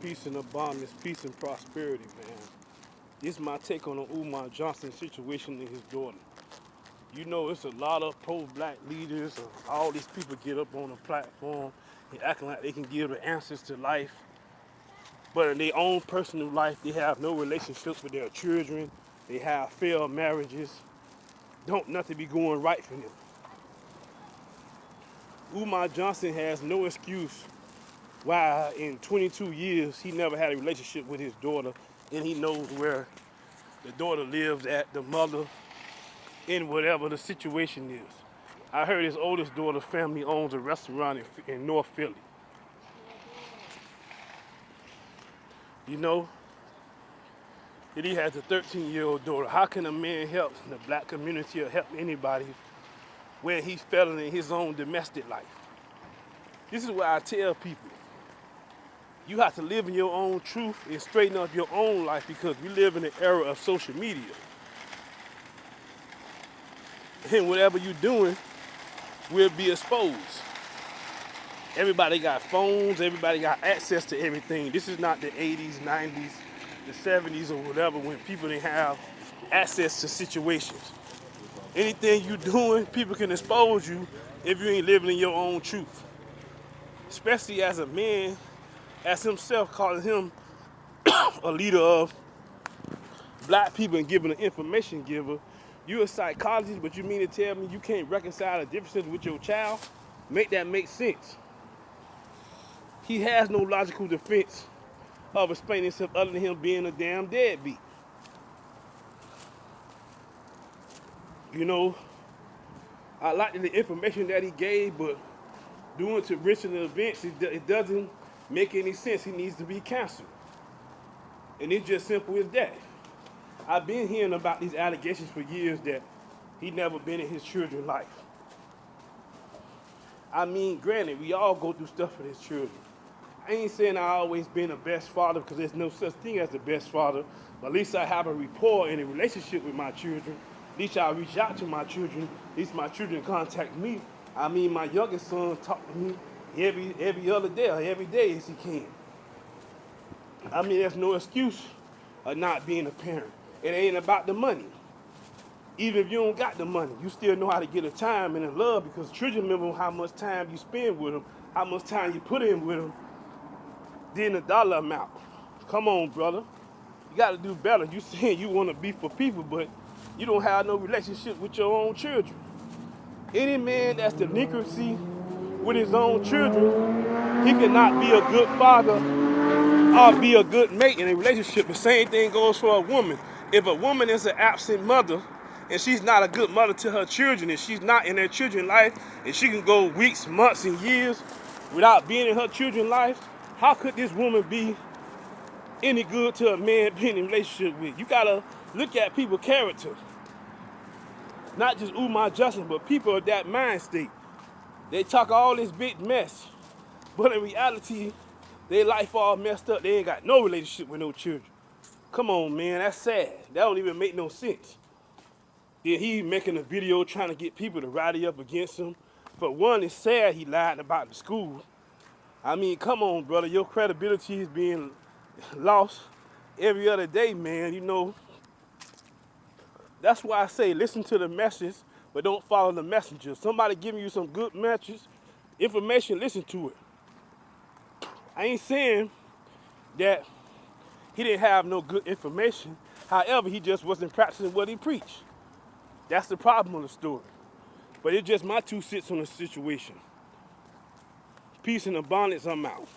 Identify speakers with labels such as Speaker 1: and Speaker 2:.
Speaker 1: Peace and abundance, peace and prosperity, man. This is my take on the Umar Johnson situation and his daughter. You know, it's a lot of pro-black leaders, all these people get up on a platform and acting like they can give the answers to life. But in their own personal life, they have no relationships with their children. They have failed marriages. Don't nothing be going right for them. Umar Johnson has no excuse why in 22 years he never had a relationship with his daughter, and he knows where the daughter lives at, the mother, in whatever the situation is. I heard his oldest daughter's family owns a restaurant in North Philly. You know, and he has a 13-year-old daughter. How can a man help the black community or help anybody when he's failing in his own domestic life? This is why I tell people, you have to live in your own truth and straighten up your own life, because we live in an era of social media. And whatever you're doing will be exposed. Everybody got phones, everybody got access to everything. This is not the 80s, 90s, the 70s or whatever, when people didn't have access to situations. Anything you're doing, people can expose you if you ain't living in your own truth. Especially as a man, as himself calling him a leader of black people and giving an information giver. You're a psychologist, but you mean to tell me you can't reconcile the differences with your child? Make that make sense. He has no logical defense of explaining himself other than him being a damn deadbeat. You know, I like the information that he gave, but doing to Richard events, it doesn't make any sense. He needs to be canceled. And it's just simple as that. I've been hearing about these allegations for years that he never been in his children's life. I mean, granted, we all go through stuff with his children. I ain't saying I always been the best father, because there's no such thing as the best father, but at least I have a rapport and a relationship with my children. At least I reach out to my children. At least my children contact me. I mean, my youngest son talk to me every other day or every day as he can. I mean, there's no excuse of not being a parent. It ain't about the money. Even if you don't got the money, you still know how to get a time and a love, because children remember how much time you spend with them, how much time you put in with them, than the dollar amount. Come on, brother. You got to do better. You saying you want to be for people, but you don't have no relationship with your own children. Any man that's delinquency with his own children, he cannot be a good father or be a good mate in a relationship. The same thing goes for a woman. If a woman is an absent mother and she's not a good mother to her children, and she's not in her children's life, and she can go weeks, months, and years without being in her children's life, how could this woman be any good to a man being in a relationship with? You gotta look at people's character. Not just Umar Johnson, but people of that mind state. They talk all this big mess, but in reality, their life all messed up. They ain't got no relationship with no children. Come on, man, that's sad. That don't even make no sense. Then he making a video trying to get people to rally up against him. For one, it's sad he lied about the school. I mean, come on, brother. Your credibility is being lost every other day, man. You know, that's why I say listen to the message, but don't follow the messenger. Somebody giving you some good message, information, listen to it. I ain't saying that he didn't have no good information. However, he just wasn't practicing what he preached. That's the problem of the story. But it's just my 2 cents on the situation. Peace and abundance, I'm out.